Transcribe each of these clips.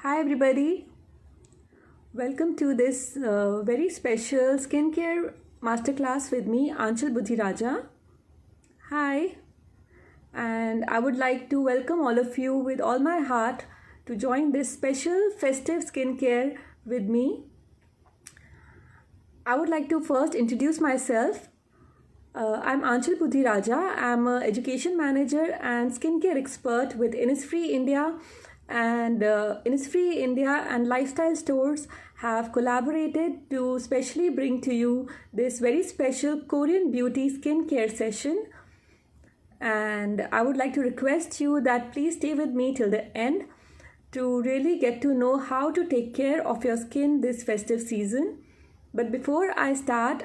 Hi everybody, welcome to this very special skincare masterclass with me, Anchal Budhiraja. Hi, and I would like to welcome all of you with all my heart to join this special festive skincare with me. I would like to first introduce myself. I'm Anchal Budhiraja. I'm an education manager and skincare expert with Innisfree India. And Innisfree India and Lifestyle Stores have collaborated to specially bring to you this very special Korean beauty skincare session. And I would like to request you that please stay with me till the end to really get to know how to take care of your skin this festive season. But before I start,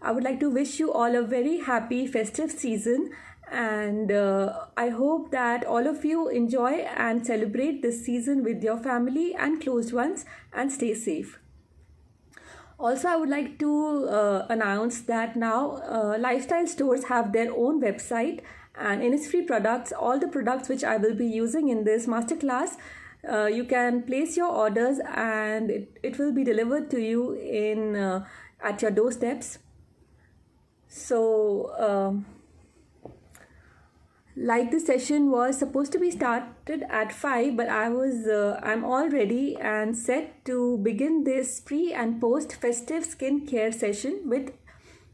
I would like to wish you all a very happy festive season, and I hope that all of you enjoy and celebrate this season with your family and close ones and stay safe. Also, I would like to announce that now lifestyle stores have their own website, and Innisfree products, all the products which I will be using in this masterclass, you can place your orders and it will be delivered to you in at your doorsteps. So, like the session was supposed to be started at 5, but I'm all ready and set to begin this pre and post festive skincare session with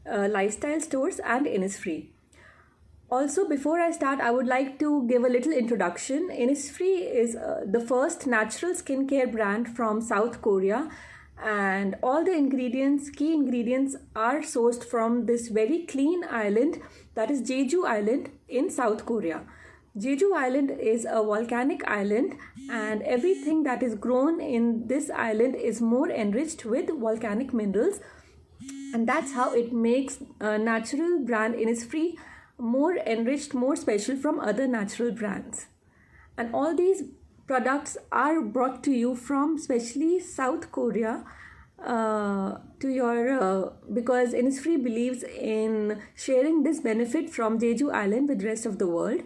lifestyle stores and Innisfree. Also, before I start, I would like to give a little introduction. Innisfree is the first natural skincare brand from South Korea, and all the key ingredients, are sourced from this very clean island, that is Jeju Island in South Korea. Jeju Island is a volcanic island, and everything that is grown in this island is more enriched with volcanic minerals, and that's how it makes a natural brand Innisfree more enriched, more special from other natural brands. And all these products are brought to you from especially South Korea to your because Innisfree believes in sharing this benefit from Jeju Island with rest of the world.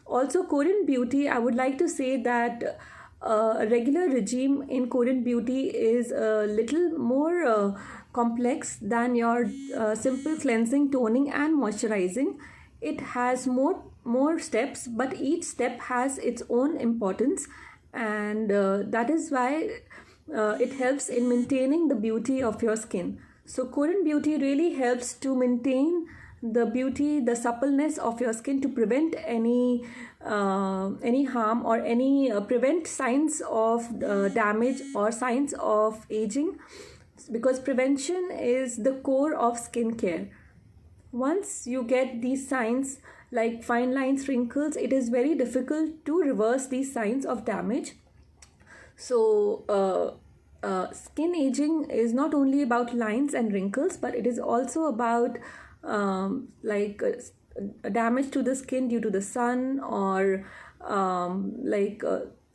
Also, Korean beauty, I would like to say that a regular regime in Korean beauty is a little more complex than your simple cleansing, toning and moisturizing. It has more steps, but each step has its own importance, and that is why it helps in maintaining the beauty of your skin. So Korean beauty really helps to maintain the beauty, the suppleness of your skin, to prevent any harm or any prevent signs of damage or signs of aging, because prevention is the core of skincare. Once you get these signs like fine lines, wrinkles, it is very difficult to reverse these signs of damage. So, skin aging is not only about lines and wrinkles, but it is also about damage to the skin due to the sun, or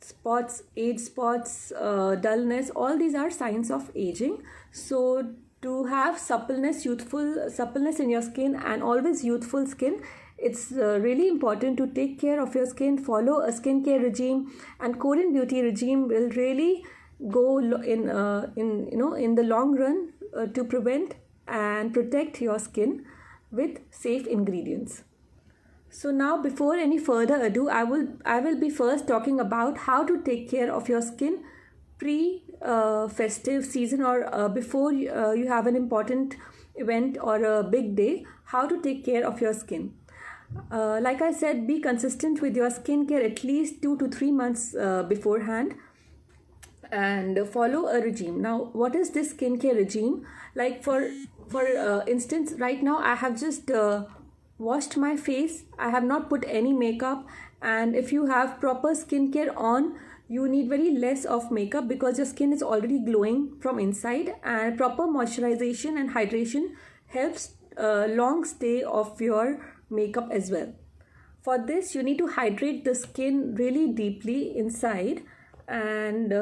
spots, age spots, dullness. All these are signs of aging. So to have youthful suppleness in your skin and always youthful skin, it's really important to take care of your skin, follow a skincare regime, and Korean beauty regime will really go in the long run to prevent and protect your skin with safe ingredients. So now, before any further ado, I will be first talking about how to take care of your skin pre festive season, or before you have an important event or a big day. How to take care of your skin. Like I said, be consistent with your skincare at least 2 to 3 months beforehand, and follow a regime. Now, what is this skincare regime? Like for instance, right now I have just washed my face. I have not put any makeup, and if you have proper skincare on, you need very less of makeup because your skin is already glowing from inside, and proper moisturization and hydration helps long stay of your makeup as well. For this, you need to hydrate the skin really deeply inside, and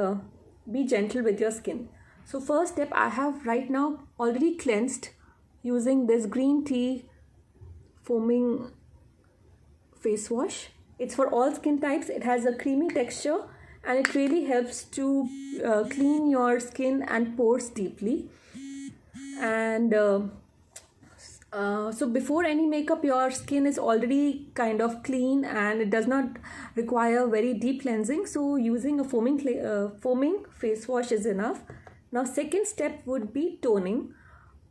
be gentle with your skin. So first step, I have right now already cleansed using this green tea foaming face wash. It's for all skin types. It has a creamy texture and it really helps to clean your skin and pores deeply. And so before any makeup, your skin is already kind of clean and it does not require very deep cleansing, so using a foaming face wash is enough. Now second step would be toning,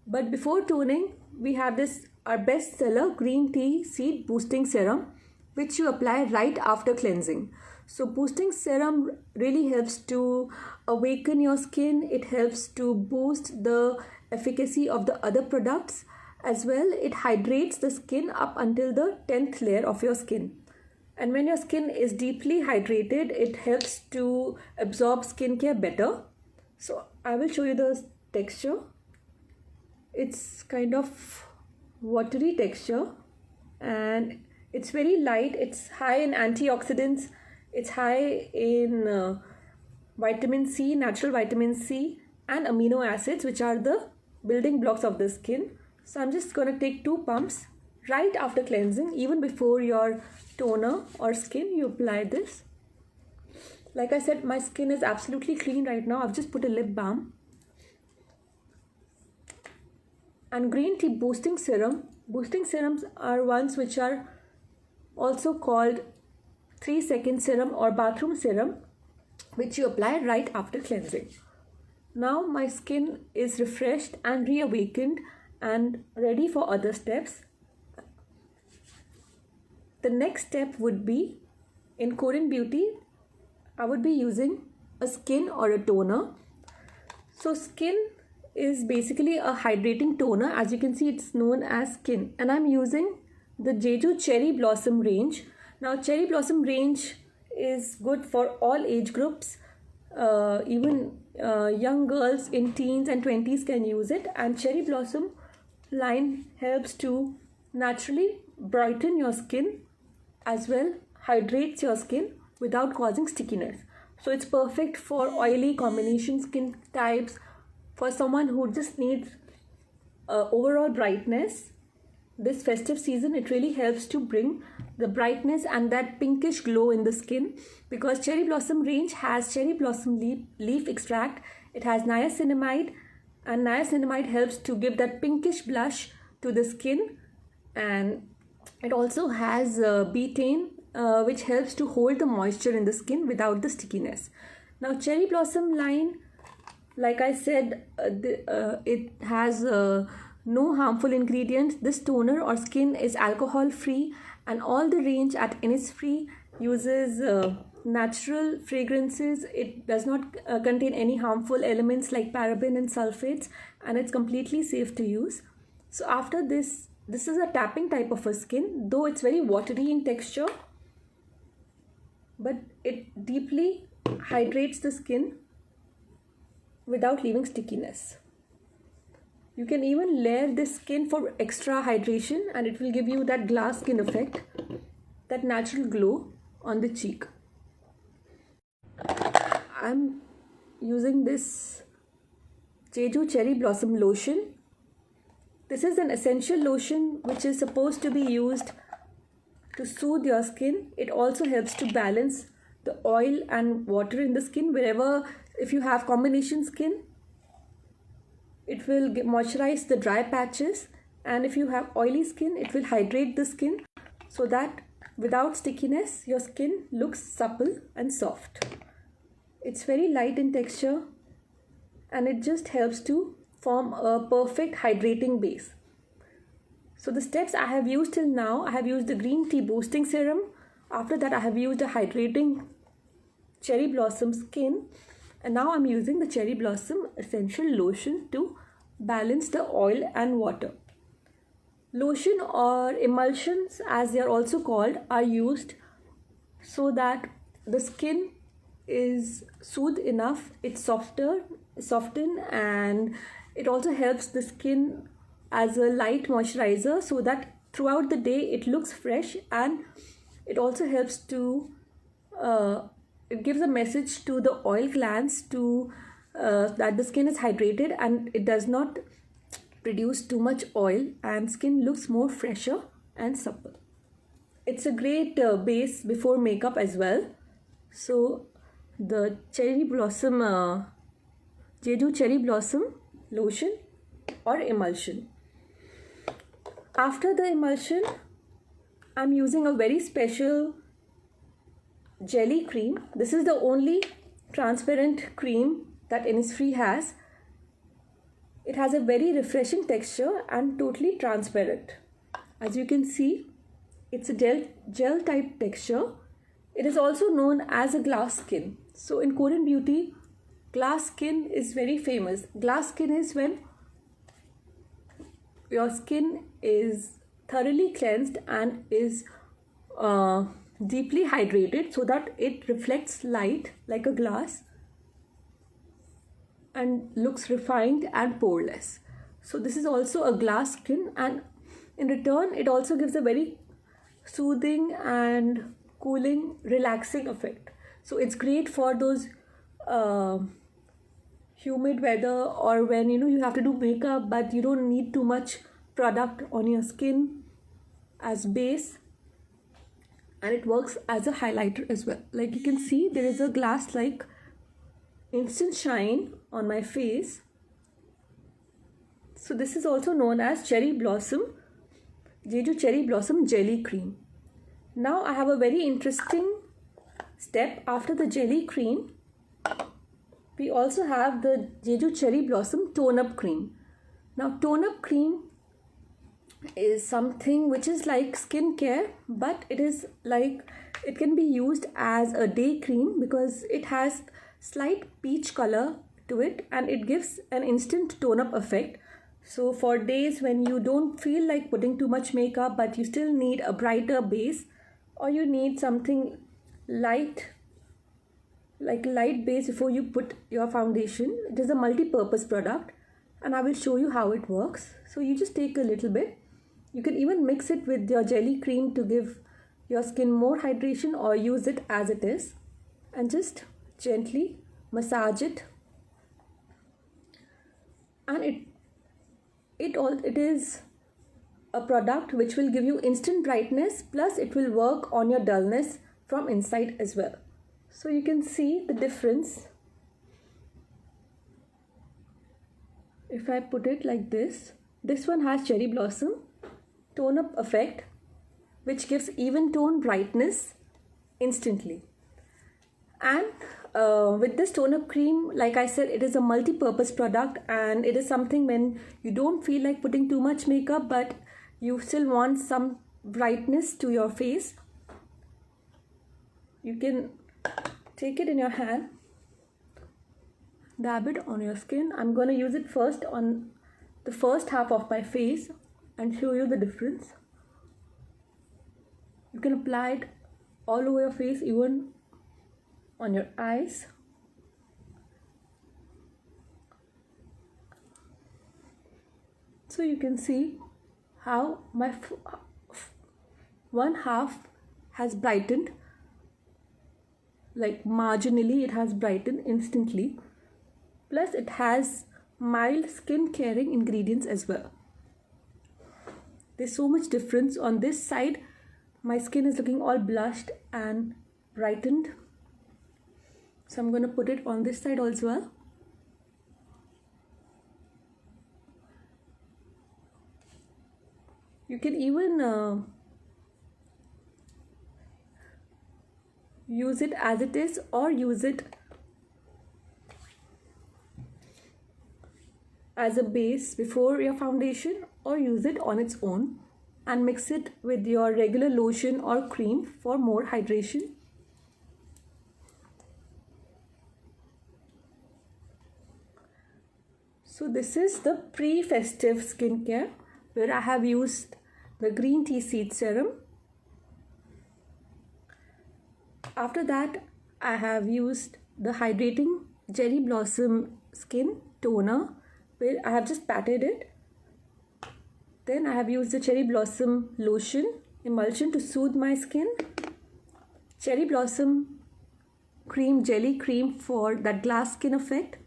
but before toning we have this, our best seller, green tea seed boosting serum, which you apply right after cleansing. So boosting serum really helps to awaken your skin. It helps to boost the efficacy of the other products as well. It hydrates the skin up until the 10th layer of your skin. And when your skin is deeply hydrated, it helps to absorb skincare better. So I will show you the texture. It's kind of watery texture and it's very light. It's high in antioxidants. It's high in vitamin C, natural vitamin C, and amino acids, which are the building blocks of the skin. So I'm just going to take 2 pumps right after cleansing. Even before your toner or skin, you apply this. Like I said, my skin is absolutely clean right now. I've just put a lip balm. And green tea boosting serum. Boosting serums are ones which are also called 3-second serum or bathroom serum, which you apply right after cleansing. Now my skin is refreshed and reawakened and ready for other steps. The next step would be, in Korean Beauty, I would be using a skin or a toner. So skin is basically a hydrating toner. As you can see, it's known as skin, and I'm using the Jeju Cherry Blossom range. Now Cherry Blossom range is good for all age groups. Even young girls in teens and 20s can use it, and Cherry Blossom line helps to naturally brighten your skin as well, hydrates your skin without causing stickiness. So it's perfect for oily combination skin types, for someone who just needs overall brightness. This festive season, it really helps to bring the brightness and that pinkish glow in the skin, because Cherry Blossom range has cherry blossom leaf extract. It has niacinamide, and niacinamide helps to give that pinkish blush to the skin, and it also has betaine, which helps to hold the moisture in the skin without the stickiness. Now Cherry Blossom line, like I said, it has no harmful ingredients. This toner or skin is alcohol free, and all the range at Innisfree uses natural fragrances. It does not contain any harmful elements like paraben and sulfates, and it's completely safe to use. So after this is a tapping type of a skin, though it's very watery in texture, but it deeply hydrates the skin without leaving stickiness. You can even layer this skin for extra hydration, and it will give you that glass skin effect, that natural glow on the cheek. I'm using this Jeju Cherry Blossom lotion. This is an essential lotion which is supposed to be used to soothe your skin. It also helps to balance the oil and water in the skin. Wherever, if you have combination skin, it will moisturize the dry patches, and if you have oily skin, it will hydrate the skin so that without stickiness, your skin looks supple and soft. It's very light in texture, and it just helps to form a perfect hydrating base. So the steps I have used till now, I have used the green tea boosting serum. After that, I have used a hydrating cherry blossom skin, and now I'm using the cherry blossom essential lotion to balance the oil and water. Lotion or emulsions, as they are also called, are used so that the skin is soothed enough, it's soften, and it also helps the skin as a light moisturizer so that throughout the day it looks fresh, and it also helps to it gives a message to the oil glands to that the skin is hydrated and it does not produce too much oil, and skin looks more fresher and supple. It's a great base before makeup as well. So the cherry blossom, Jeju cherry blossom lotion or emulsion. After the emulsion, I'm using a very special jelly cream. This is the only transparent cream that Innisfree has. It has a very refreshing texture and totally transparent. As you can see, it's a gel type texture. It is also known as a glass skin. So in Korean beauty, glass skin is very famous. Glass skin is when your skin is thoroughly cleansed and is deeply hydrated so that it reflects light like a glass and looks refined and poreless. So this is also a glass skin, and in return it also gives a very soothing and cooling, relaxing effect. So it's great for those humid weather, or when you have to do makeup but you don't need too much product on your skin as base, and it works as a highlighter as well. Like you can see, there is a glass like instant shine on my face. So this is also known as Jeju cherry blossom jelly cream. Now I have a very interesting step. After the jelly cream, we also have the Jeju cherry blossom tone up cream. Now tone up cream is something which is like skincare, but it can be used as a day cream because it has slight peach color to it and it gives an instant tone up effect. So for days when you don't feel like putting too much makeup but you still need a brighter base, or you need something light, like a light base before you put your foundation, it is a multi-purpose product and I will show you how it works. So you just take a little bit. You can even mix it with your jelly cream to give your skin more hydration, or use it as it is and just gently massage it. And it is a product which will give you instant brightness, plus it will work on your dullness from inside as well. So you can see the difference. If I put it like this one has cherry blossom tone up effect, which gives even tone brightness instantly. And with this tone up cream, like I said, it is a multi-purpose product, and it is something when you don't feel like putting too much makeup but you still want some brightness to your face. You can take it in your hand, dab it on your skin. I'm going to use it first on the first half of my face and show you the difference. You can apply it all over your face, even on your eyes. So you can see how my one half has brightened, like marginally it has brightened instantly, plus it has mild skin caring ingredients as well. There's so much difference. On this side my skin is looking all blushed and brightened, so I'm going to put it on this side also. You can even use it as it is, or use it as a base before your foundation, or use it on its own and mix it with your regular lotion or cream for more hydration. So this is the pre-festive skincare, where I have used the green tea seed serum. After that, I have used the hydrating cherry blossom skin toner, where I have just patted it. Then I have used the cherry blossom lotion emulsion to soothe my skin, cherry blossom cream jelly cream for that glass skin effect,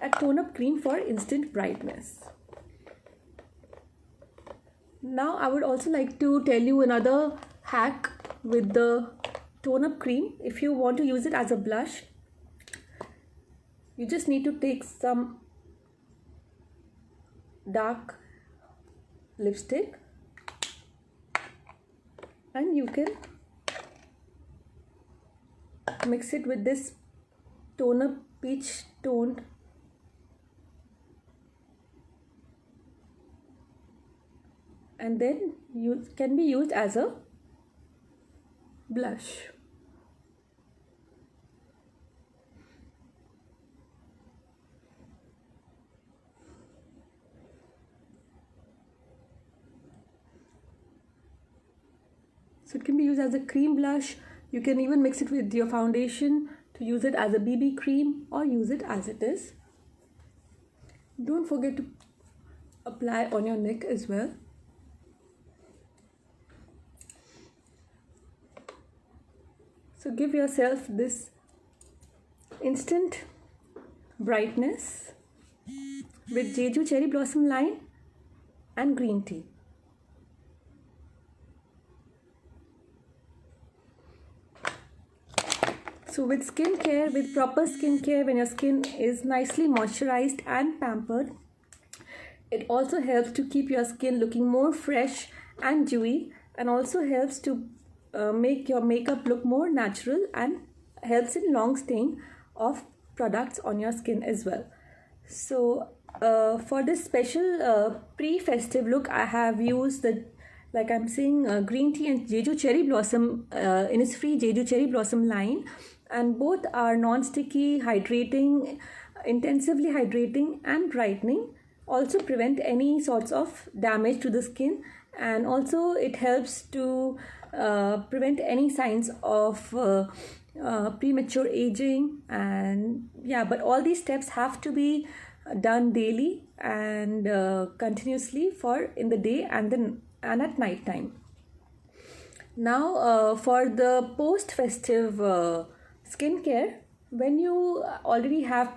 a tone up cream for instant brightness. Now I would also like to tell you another hack with the tone up cream. If you want to use it as a blush, you just need to take some dark lipstick and you can mix it with this toner, peach toned, and then can be used as a blush. So it can be used as a cream blush. You can even mix it with your foundation to use it as a BB cream or use it as it is. Don't forget to apply on your neck as well. So give yourself this instant brightness with Jeju Cherry Blossom line and green tea. So with skincare, with proper skincare, when your skin is nicely moisturized and pampered, it also helps to keep your skin looking more fresh and dewy, and also helps to make your makeup look more natural and helps in long staying of products on your skin as well. So for this special pre-festive look, I have used like I'm saying, green tea and Jeju Cherry Blossom, Innisfree Jeju Cherry Blossom line, and both are non-sticky, hydrating, intensively hydrating and brightening, also prevent any sorts of damage to the skin, and also it helps to prevent any signs of premature aging. And yeah, but all these steps have to be done daily and continuously for in the day and at night time. Now for the post-festive skincare, when you already have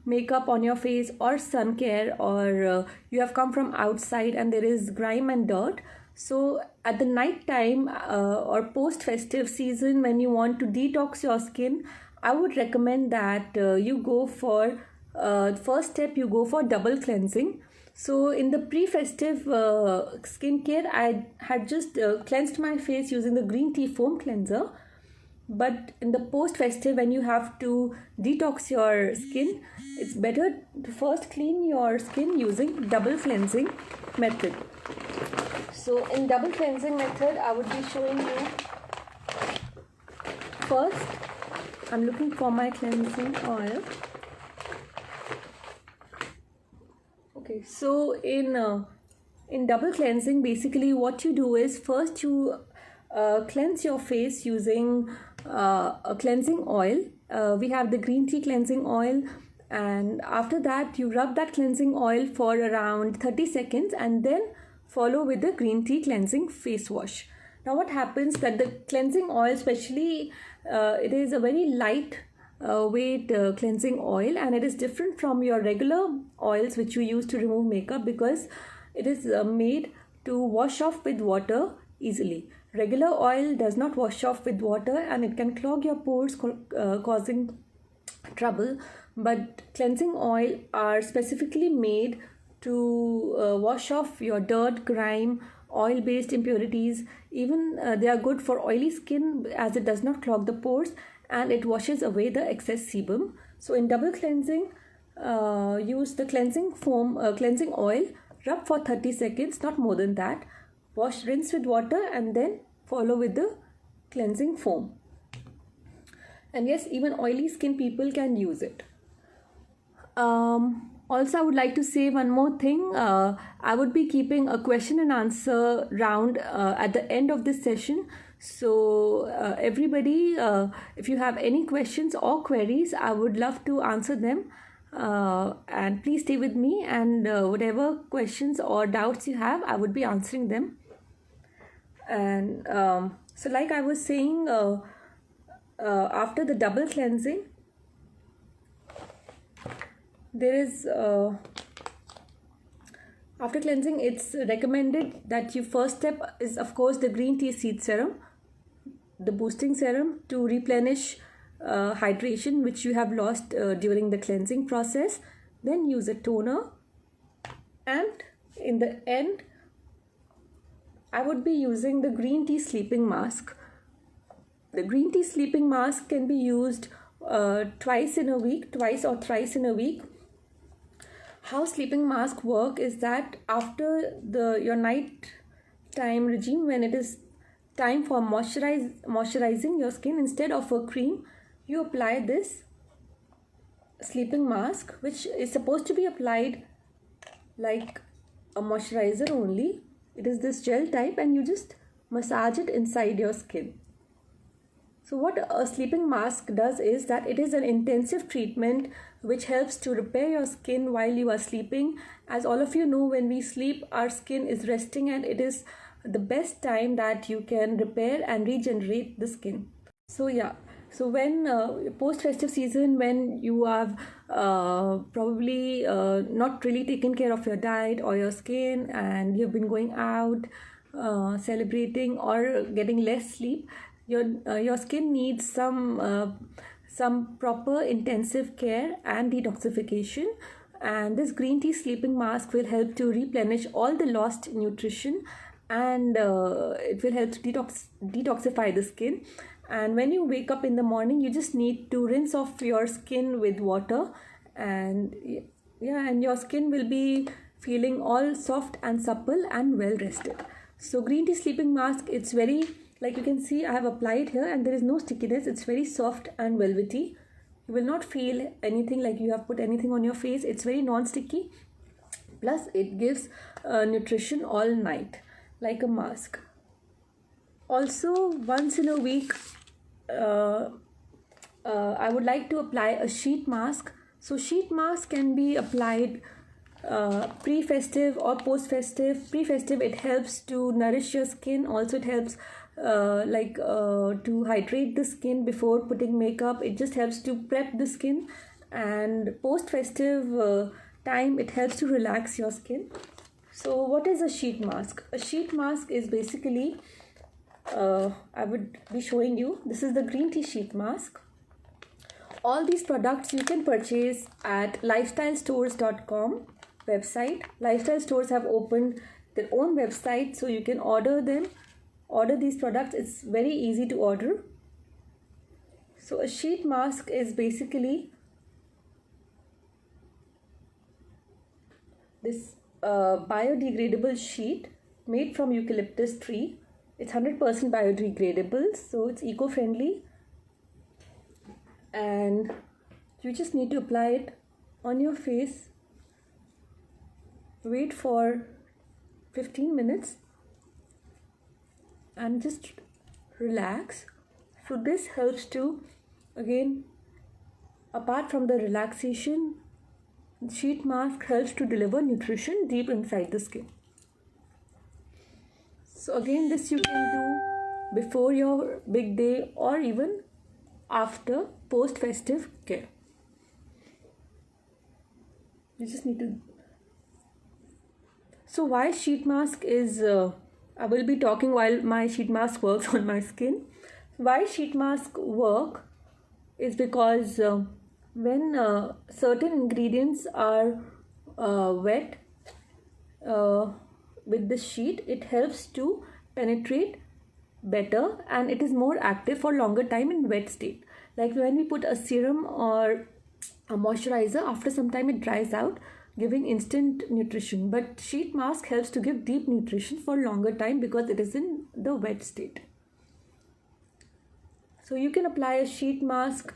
makeup on your face or sun care, or you have come from outside and there is grime and dirt, so at the night time or post-festive season, when you want to detox your skin, I would recommend that you go for first step, you go for double cleansing. So in the pre-festive skincare, I had just cleansed my face using the green tea foam cleanser. But in the post-festive, when you have to detox your skin, it's better to first clean your skin using double cleansing method. So in double cleansing method, I would be showing you first. I'm looking for my cleansing oil. Okay, so in double cleansing, basically what you do is first you cleanse your face using a cleansing oil. We have the green tea cleansing oil, and after that you rub that cleansing oil for around 30 seconds and then follow with the green tea cleansing face wash. Now what happens that the cleansing oil, especially it is a very light weight cleansing oil, and it is different from your regular oils which you use to remove makeup, because it is made to wash off with water easily. Regular oil does not wash off with water and it can clog your pores, causing trouble. But cleansing oil are specifically made to wash off your dirt, grime, oil-based impurities. Even they are good for oily skin, as it does not clog the pores and it washes away the excess sebum. So in double cleansing, use the cleansing foam, cleansing oil, rub for 30 seconds, not more than that. Wash, rinse with water and then follow with the cleansing foam. And yes, even oily skin people can use it. Also, I would like to say one more thing. I would be keeping a question and answer round at the end of this session. So everybody, if you have any questions or queries, I would love to answer them. And please stay with me, and whatever questions or doubts you have, I would be answering them. And so like I was saying, after the double cleansing, there is after cleansing, it's recommended that your first step is of course the green tea seed serum, the boosting serum to replenish hydration which you have lost during the cleansing process. Then use a toner, and in the end I would be using the green tea sleeping mask. The green tea sleeping mask can be used twice or thrice in a week. How sleeping mask work is that after your night time regime, when it is time for moisturizing your skin, instead of a cream, you apply this sleeping mask, which is supposed to be applied like a moisturizer only. It is this gel type, and you just massage it inside your skin. So what a sleeping mask does is that it is an intensive treatment which helps to repair your skin while you are sleeping. As all of you know, when we sleep, our skin is resting, and it is the best time that you can repair and regenerate the skin. So yeah, so when post festive season, when you have probably not really taken care of your diet or your skin, and you've been going out celebrating or getting less sleep, your skin needs some proper intensive care and detoxification, and this green tea sleeping mask will help to replenish all the lost nutrition, and it will help to detoxify the skin. And when you wake up in the morning, you just need to rinse off your skin with water, and yeah, and your skin will be feeling all soft and supple and well rested. So green tea sleeping mask, it's very, like you can see, I have applied here and there is no stickiness. It's very soft and velvety. You will not feel anything like you have put anything on your face. It's very non-sticky. Plus it gives nutrition all night like a mask. Also, once in a week, I would like to apply a sheet mask. So sheet mask can be applied pre-festive or post-festive. Pre-festive, it helps to nourish your skin. Also, it helps to hydrate the skin before putting makeup. It just helps to prep the skin. And post-festive time, it helps to relax your skin. So what is a sheet mask? A sheet mask is basically, I would be showing you, this is the green tea sheet mask. All these products you can purchase at lifestylestores.com website. Lifestyle stores have opened their own website, so you can order these products. It's very easy to order. So a sheet mask is basically this biodegradable sheet made from eucalyptus tree. It's 100% biodegradable, so it's eco-friendly, and you just need to apply it on your face. Wait for 15 minutes and just relax. So this helps to, again, apart from the relaxation, sheet mask helps to deliver nutrition deep inside the skin. So again, this you can do before your big day or even after post-festive care. You just need to. So why sheet mask is, I will be talking while my sheet mask works on my skin. Why sheet mask work is because when certain ingredients are wet with this sheet, it helps to penetrate better, and it is more active for longer time in wet state. Like when we put a serum or a moisturizer, after some time it dries out, giving instant nutrition. But sheet mask helps to give deep nutrition for longer time because it is in the wet state. So you can apply a sheet mask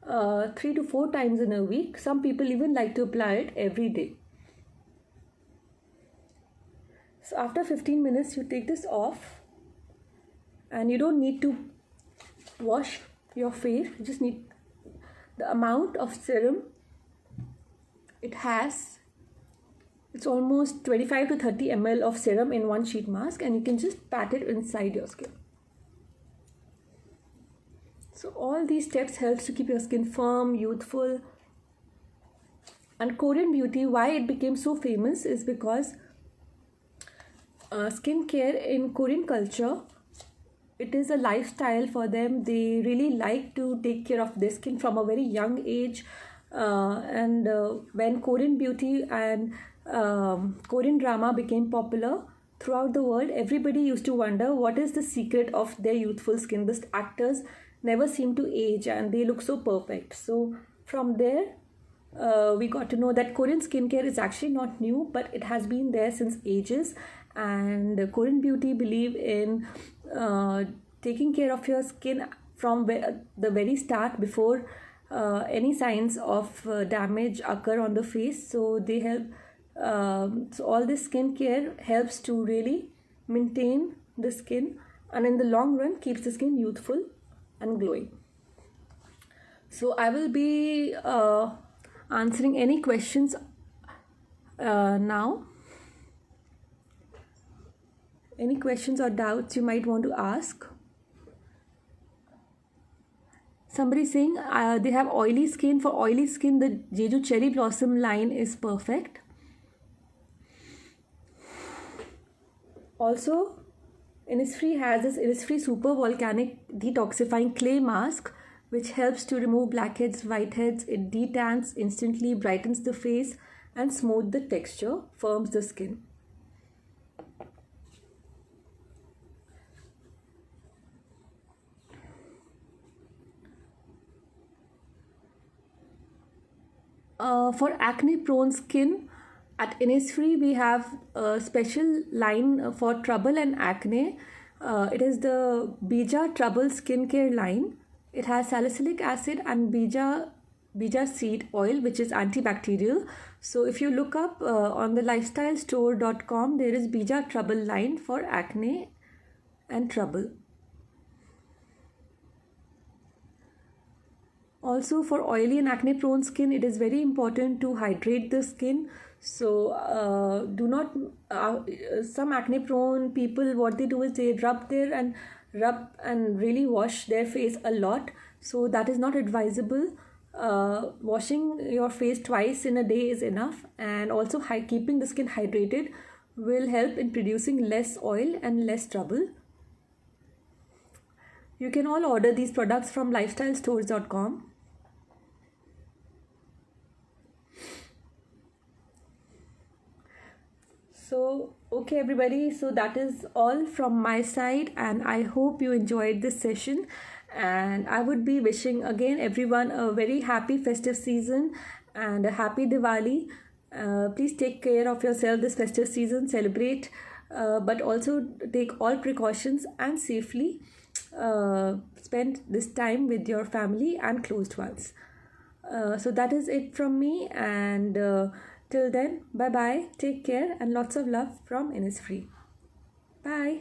3 to 4 times in a week. Some people even like to apply it every day. So after 15 minutes, you take this off, and you don't need to wash your face. You just need the amount of serum it has. It's almost 25 to 30 ml of serum in one sheet mask, and you can just pat it inside your skin. So all these steps helps to keep your skin firm, youthful. And Korean beauty, why it became so famous is because skincare in Korean culture it is a lifestyle for them. They really like to take care of their skin from a very young age. And when Korean beauty and Korean drama became popular throughout the world, everybody used to wonder what is the secret of their youthful skin. The actors never seem to age and they look so perfect. So from there, we got to know that Korean skincare is actually not new, but it has been there since ages. And Korean beauty believe in taking care of your skin from the very start, before any signs of damage occur on the face. So they help. So all this skincare helps to really maintain the skin, and in the long run keeps the skin youthful and glowing. So I will be answering any questions now. Any questions or doubts you might want to ask? Somebody saying they have oily skin. For oily skin, the Jeju Cherry Blossom line is perfect. Also, Innisfree has this Innisfree Super Volcanic Detoxifying Clay Mask, which helps to remove blackheads, whiteheads. It detans instantly, brightens the face, and smooths the texture, firms the skin. For acne-prone skin, at Innisfree we have a special line for trouble and acne. It is the Bija Trouble Skincare line. It has salicylic acid and Bija seed oil, which is antibacterial. So if you look up on the lifestylestore.com, there is Bija Trouble line for acne and trouble. Also, for oily and acne prone skin, it is very important to hydrate the skin. So do not some acne prone people, what they do is they rub and really wash their face a lot. So that is not advisable. Washing your face twice in a day is enough, and also keeping the skin hydrated will help in producing less oil and less trouble. You can all order these products from lifestylestores.com. So, okay, everybody. So that is all from my side, and I hope you enjoyed this session. And I would be wishing again everyone a very happy festive season and a happy Diwali. Please take care of yourself this festive season, celebrate, but also take all precautions and safely spend this time with your family and closed ones. So that is it from me, and till then, bye bye, take care, and lots of love from Innisfree. Bye.